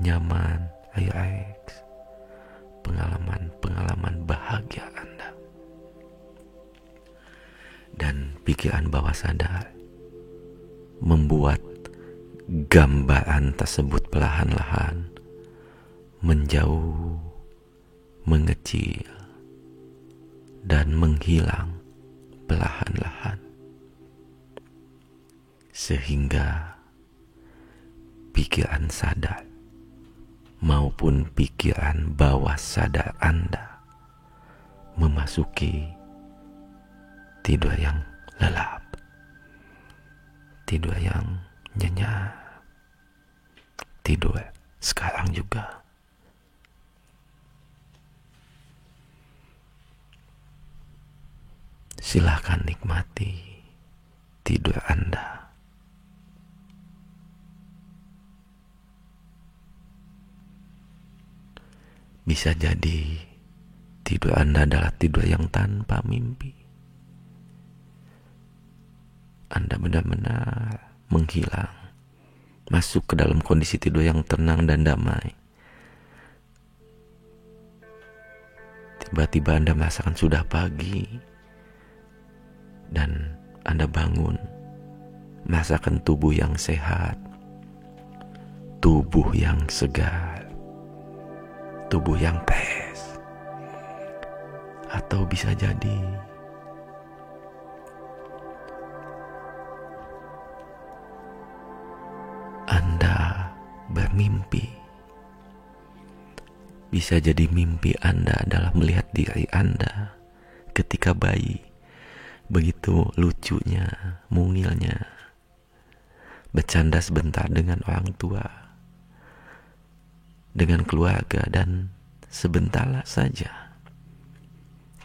nyaman, relax, pengalaman bahagia Anda. Dan pikiran bawah sadar membuat gambaran tersebut perlahan-lahan menjauh, mengecil, dan menghilang perlahan-lahan, sehingga pikiran sadar maupun pikiran bawah sadar Anda memasuki tidur yang lelap, tidur yang nyenyak, tidur sekarang juga. Silakan nikmati tidur Anda. Bisa jadi tidur Anda adalah tidur yang tanpa mimpi. Anda benar-benar menghilang, masuk ke dalam kondisi tidur yang tenang dan damai. Tiba-tiba Anda merasakan sudah pagi, dan Anda bangun, merasakan tubuh yang sehat, tubuh yang segar, tubuh yang fresh. Atau bisa jadi Anda bermimpi. Bisa jadi mimpi Anda adalah melihat diri Anda ketika bayi, begitu lucunya, mungilnya, bercanda sebentar dengan orang tua, dengan keluarga, dan sebentar saja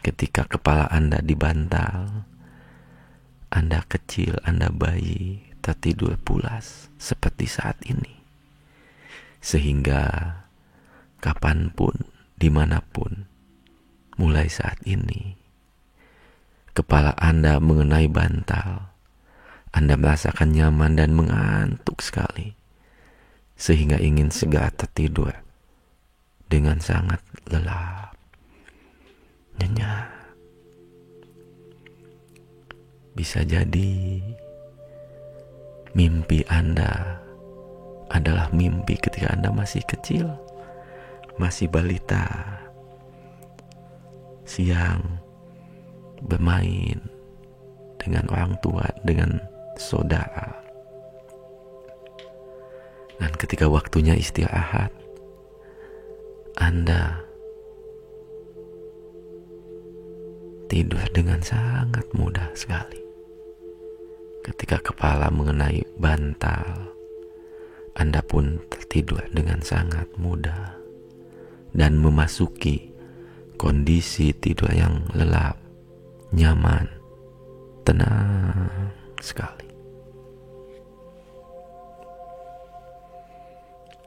ketika kepala Anda dibantal, Anda kecil, Anda bayi, tertidur pulas seperti saat ini. Sehingga kapanpun, dimanapun, mulai saat ini, kepala Anda mengenai bantal, Anda merasakan nyaman dan mengantuk sekali, sehingga ingin segera tertidur dengan sangat lelap, nyenyak. Bisa jadi mimpi Anda adalah mimpi ketika Anda masih kecil, masih balita, siang bermain dengan orang tua, dengan saudara. Dan ketika waktunya istirahat, Anda tidur dengan sangat mudah sekali. Ketika kepala mengenai bantal, Anda pun tertidur dengan sangat mudah dan memasuki kondisi tidur yang lelap, nyaman, tenang sekali.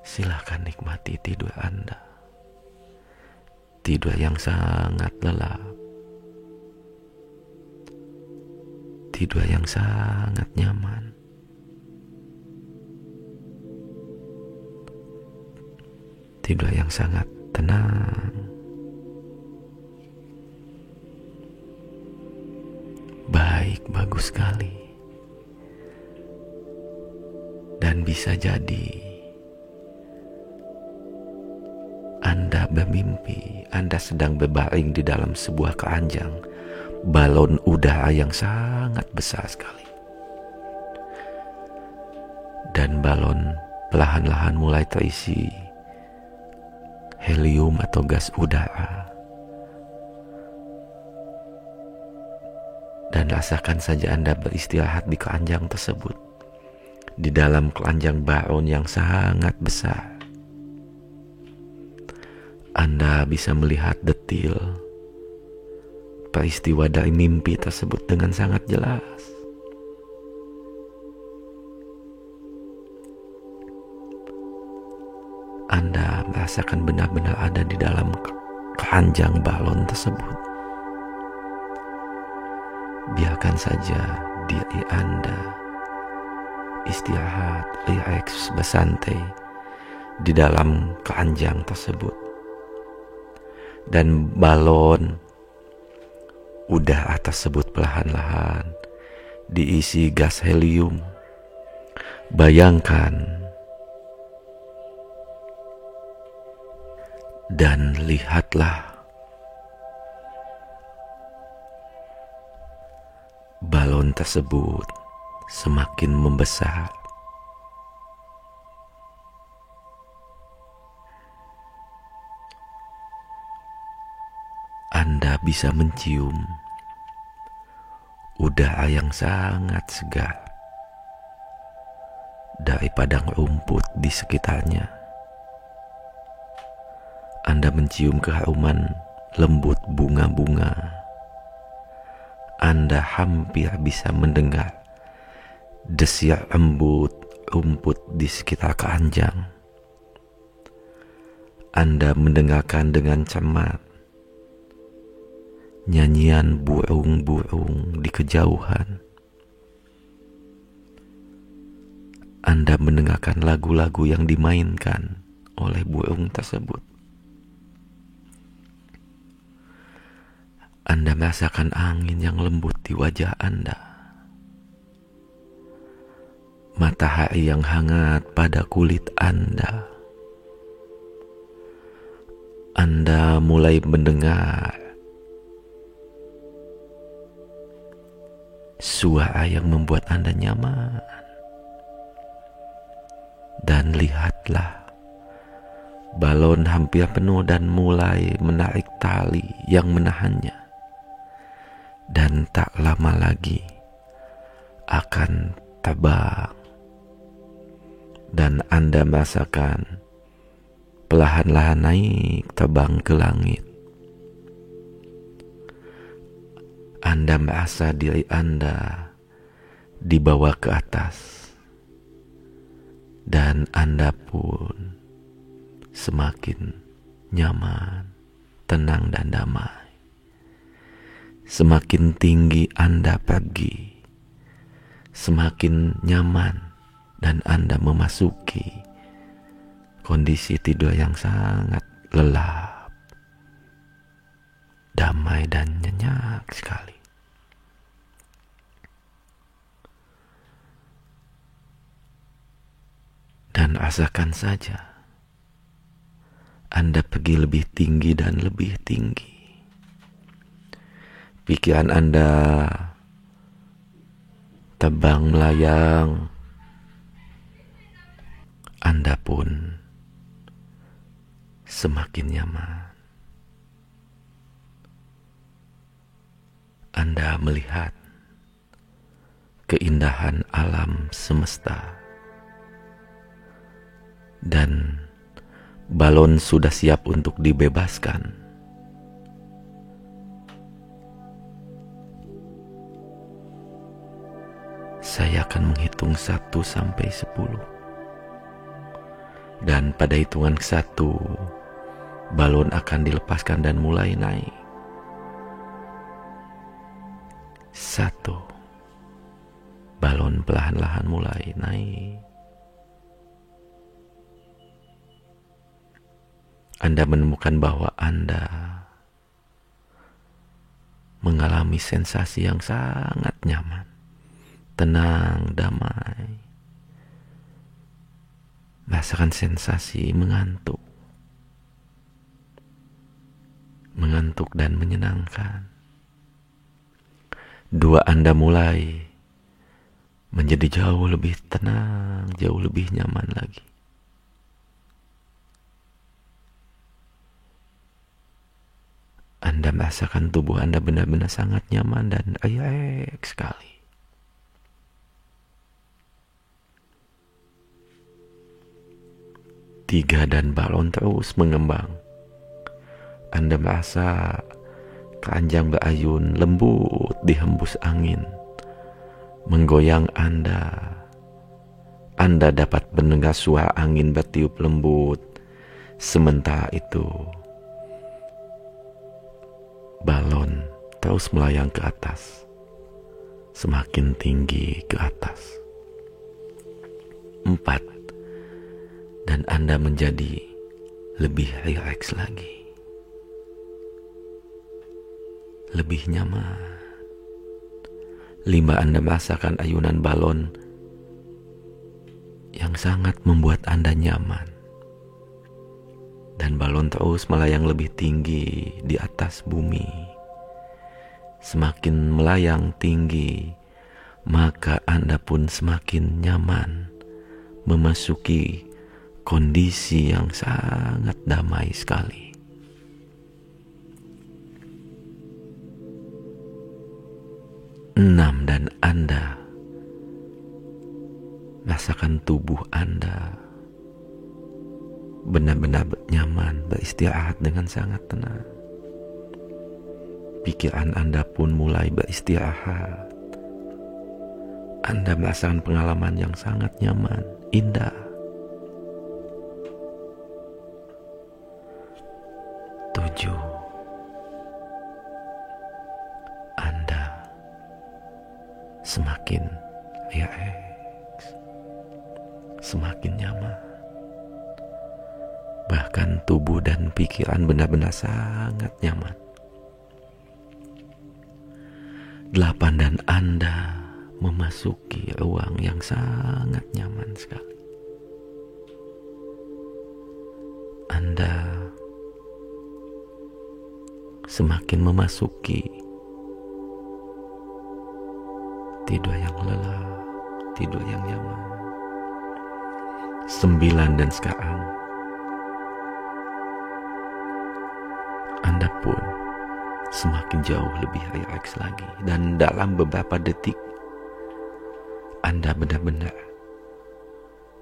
Silakan nikmati tidur Anda. Tidur yang sangat lelap. Tidur yang sangat nyaman. Tidur yang sangat tenang. Baik, bagus sekali. Dan bisa jadi Anda bermimpi Anda sedang berbaring di dalam sebuah keranjang balon udara yang sangat besar sekali. Dan balon perlahan-lahan mulai terisi helium atau gas udara. Dan rasakan saja Anda beristirahat di keranjang tersebut, di dalam keranjang balon yang sangat besar. Anda bisa melihat detil peristiwa dari mimpi tersebut dengan sangat jelas. Anda merasakan benar-benar ada di dalam keranjang balon tersebut. Biarkan saja diri Anda istirahat, rileks, bersantai di dalam keranjang tersebut. Dan balon udara tersebut perlahan-lahan diisi gas helium. Bayangkan dan lihatlah balon tersebut semakin membesar. Anda bisa mencium udara yang sangat segar dari padang rumput di sekitarnya. Anda mencium keharuman lembut bunga-bunga. Anda hampir bisa mendengar desir embut rumput di sekitar keranjang. Anda mendengarkan dengan cermat nyanyian burung-burung di kejauhan. Anda mendengarkan lagu-lagu yang dimainkan oleh burung tersebut. Anda merasakan angin yang lembut di wajah Anda. Matahari yang hangat pada kulit Anda. Anda mulai mendengar suara yang membuat Anda nyaman. Dan lihatlah, balon hampir penuh dan mulai menarik tali yang menahannya. Dan tak lama lagi akan terbang. Dan Anda merasakan perlahan-lahan naik terbang ke langit. Anda merasa diri Anda dibawa ke atas. Dan Anda pun semakin nyaman, tenang dan damai. Semakin tinggi Anda pergi, semakin nyaman dan Anda memasuki kondisi tidur yang sangat lelap, damai dan nyenyak sekali. Dan rasakan saja Anda pergi lebih tinggi dan lebih tinggi. Pikiran Anda terbang melayang. Anda pun semakin nyaman. Anda melihat keindahan alam semesta. Dan balon sudah siap untuk dibebaskan. Saya akan menghitung 1 sampai 10. Dan pada hitungan 1, balon akan dilepaskan dan mulai naik. 1. Balon perlahan-lahan mulai naik. Anda menemukan bahwa Anda mengalami sensasi yang sangat nyaman, tenang, damai. Merasakan sensasi mengantuk. mengantuk dan menyenangkan. Dua Anda mulai menjadi jauh lebih tenang, jauh lebih nyaman lagi. Anda merasakan tubuh Anda benar-benar sangat nyaman dan rileks sekali. Tiga dan balon terus mengembang. Anda merasa keranjang berayun lembut dihembus angin, menggoyang Anda. Anda dapat mendengar suara angin bertiup lembut. Sementara itu, balon terus melayang ke atas, semakin tinggi ke atas. 4. Dan Anda menjadi lebih rileks lagi, lebih nyaman. 5. Anda merasakan ayunan balon yang sangat membuat Anda nyaman. Dan balon terus melayang lebih tinggi di atas bumi. Semakin melayang tinggi, maka Anda pun semakin nyaman memasuki kondisi yang sangat damai sekali. Dan Anda rasakan tubuh Anda benar-benar nyaman, beristirahat dengan sangat tenang. Pikiran Anda pun mulai beristirahat. Anda merasakan pengalaman yang sangat nyaman, indah. 7. Anda semakin rileks, semakin nyaman. Bahkan tubuh dan pikiran benar-benar sangat nyaman. 8. Dan Anda memasuki ruang yang sangat nyaman sekali. Anda semakin memasuki tidur yang lelap, tidur yang nyaman. 9. Dan sekarang Anda pun semakin jauh lebih rileks lagi. Dan dalam beberapa detik Anda benar-benar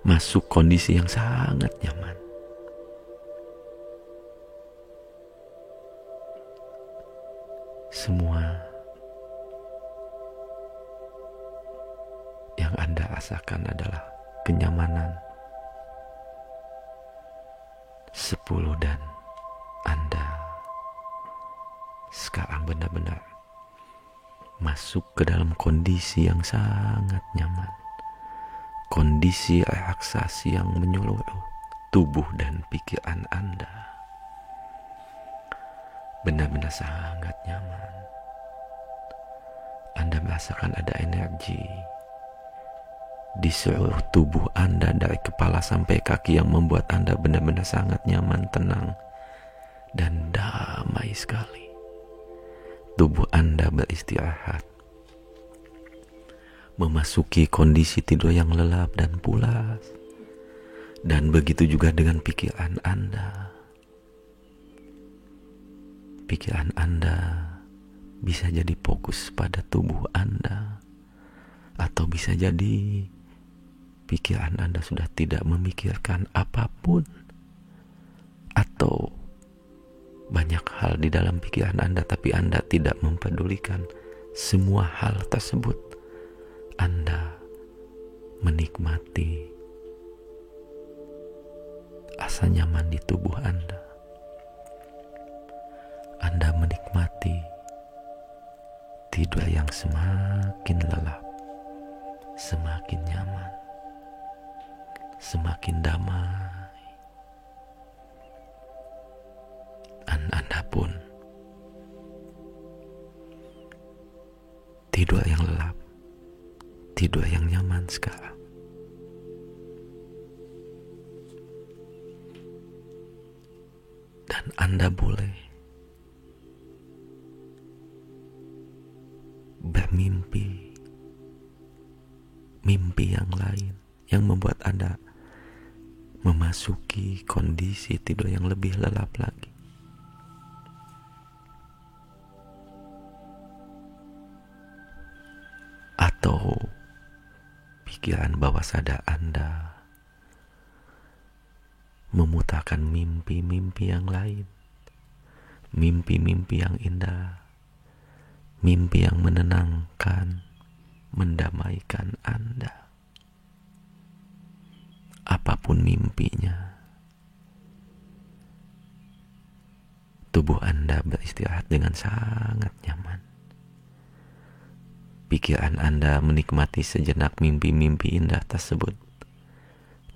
masuk kondisi yang sangat nyaman. Semua yang Anda rasakan adalah kenyamanan. 10. Dan Anda sekarang benar-benar masuk ke dalam kondisi yang sangat nyaman. Kondisi relaksasi yang menyeluruh tubuh dan pikiran Anda. Benar-benar sangat nyaman. Anda merasakan ada energi di seluruh tubuh Anda dari kepala sampai kaki yang membuat Anda benar-benar sangat nyaman, tenang, dan damai sekali. Tubuh Anda beristirahat, memasuki kondisi tidur yang lelap dan pulas. Dan begitu juga dengan pikiran Anda. Pikiran Anda bisa jadi fokus pada tubuh Anda, atau bisa jadi pikiran Anda sudah tidak memikirkan apapun, atau banyak hal di dalam pikiran Anda tapi Anda tidak mempedulikan semua hal tersebut. Anda menikmati rasa nyaman di tubuh Anda. Anda menikmati tidur yang semakin lelap, semakin nyaman, semakin damai. Dan Anda pun tidur yang lelap, tidur yang nyaman sekarang. Dan Anda boleh mimpi yang lain yang membuat Anda memasuki kondisi tidur yang lebih lelap lagi. Atau pikiran bawah sadar Anda memutarkan mimpi-mimpi yang lain, mimpi-mimpi yang indah, mimpi yang menenangkan, mendamaikan Anda. Apapun mimpinya, tubuh Anda beristirahat dengan sangat nyaman. Pikiran Anda menikmati sejenak mimpi-mimpi indah tersebut,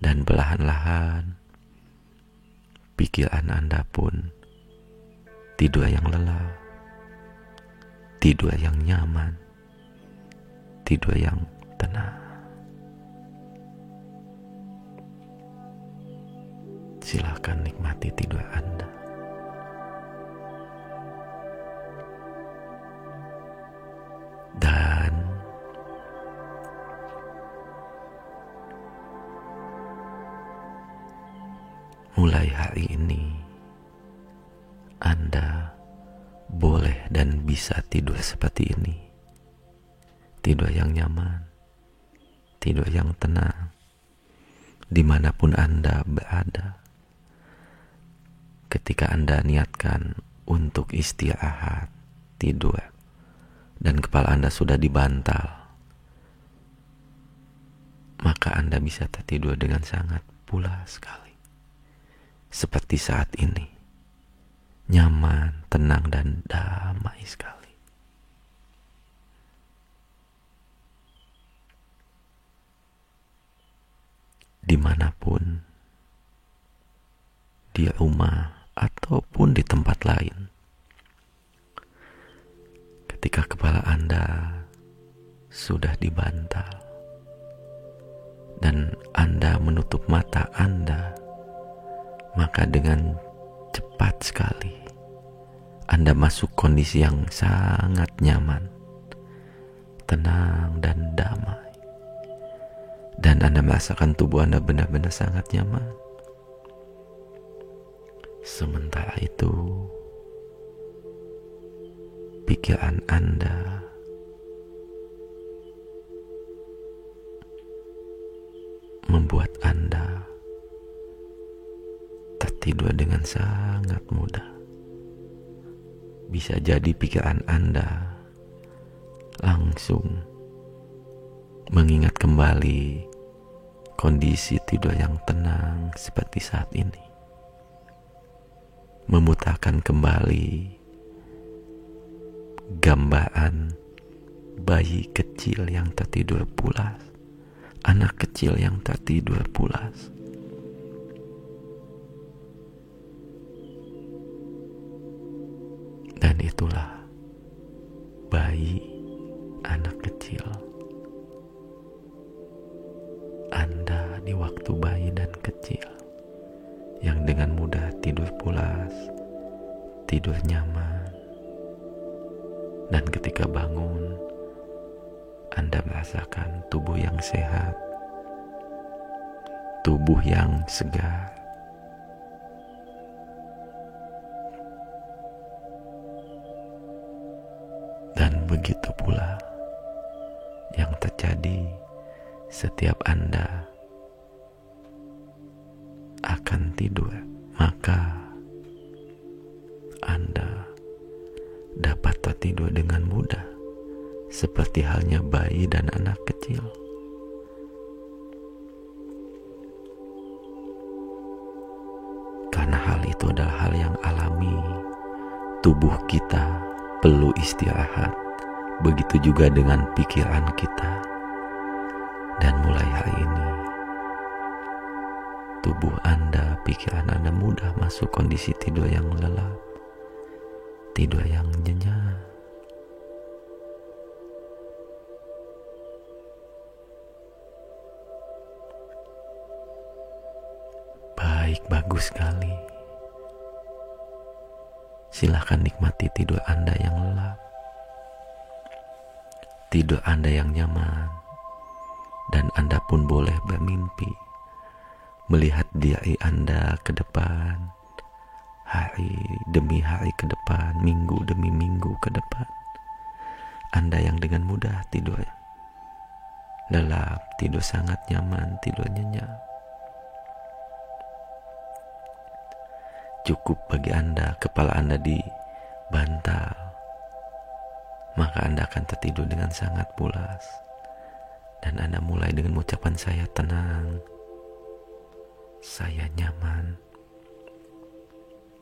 dan perlahan-lahan pikiran Anda pun tidur yang lelap, tidur yang nyaman, tidur yang tenang. Silakan nikmati tidur Anda. Dan mulai hari ini Anda boleh dan bisa tidur seperti ini. Tidur yang nyaman, tidur yang tenang, dimanapun Anda berada. Ketika Anda niatkan untuk istirahat, tidur, dan kepala Anda sudah dibantal, maka Anda bisa tertidur dengan sangat pulas sekali. Seperti saat ini, nyaman, tenang, dan damai sekali. Dimanapun, di rumah ataupun di tempat lain, ketika kepala Anda sudah dibantal dan Anda menutup mata Anda, maka dengan cepat sekali Anda masuk kondisi yang sangat nyaman, tenang, dan damai. Dan Anda merasakan tubuh Anda benar-benar sangat nyaman. Sementara itu, pikiran Anda membuat Anda tertidur dengan sangat mudah. Bisa jadi pikiran Anda langsung mengingat kembali kondisi tidur yang tenang seperti saat ini. Memutarkan kembali gambaran bayi kecil yang tertidur pulas, anak kecil yang tertidur pulas. Dan itulah bayi, anak kecil Anda di waktu bayi dan kecil, yang dengan mudah tidur pulas, tidur nyaman, dan ketika bangun Anda merasakan tubuh yang sehat, tubuh yang segar. Dan begitu pula yang terjadi setiap Anda akan tidur, maka Anda dapat tertidur dengan mudah, seperti halnya bayi dan anak kecil. Karena hal itu adalah hal yang alami. Tubuh kita perlu istirahat, begitu juga dengan pikiran kita. Dan mulai hari ini, tubuh Anda, pikiran Anda mudah masuk kondisi tidur yang lelap, tidur yang nyenyak. Baik, bagus sekali. Silahkan nikmati tidur Anda yang lelap. tidur Anda yang nyaman, dan Anda pun boleh bermimpi melihat diri Anda ke depan, hari demi hari ke depan, minggu demi minggu ke depan. Anda yang dengan mudah tidur lelap, tidur sangat nyaman, tidur nyenyak. Cukup bagi Anda kepala Anda di bantal, maka Anda akan tertidur dengan sangat pulas. Dan Anda mulai dengan ucapan saya tenang, saya nyaman,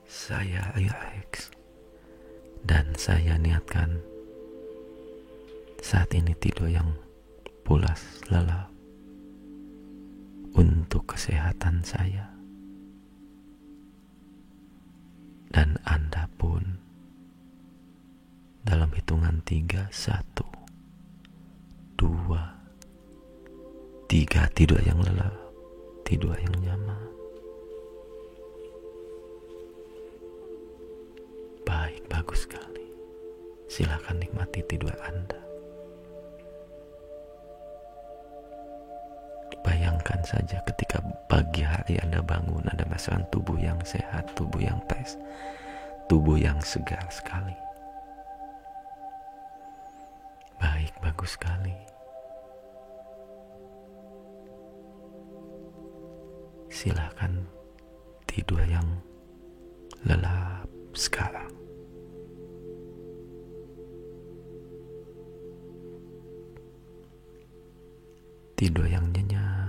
saya relax, dan saya niatkan saat ini tidur yang pulas lelap untuk kesehatan saya. Dan Anda pun dalam hitungan 3, 1, 2, 3 tidur yang lelap, tidur yang nyaman. Baik, bagus sekali. Silakan nikmati tidur Anda. Bayangkan saja ketika pagi hari Anda bangun, Anda merasakan tubuh yang sehat, tubuh yang fresh, tubuh yang segar sekali. Baik, bagus sekali. Silakan tidur yang lelap sekarang. Tidur yang nyenyak.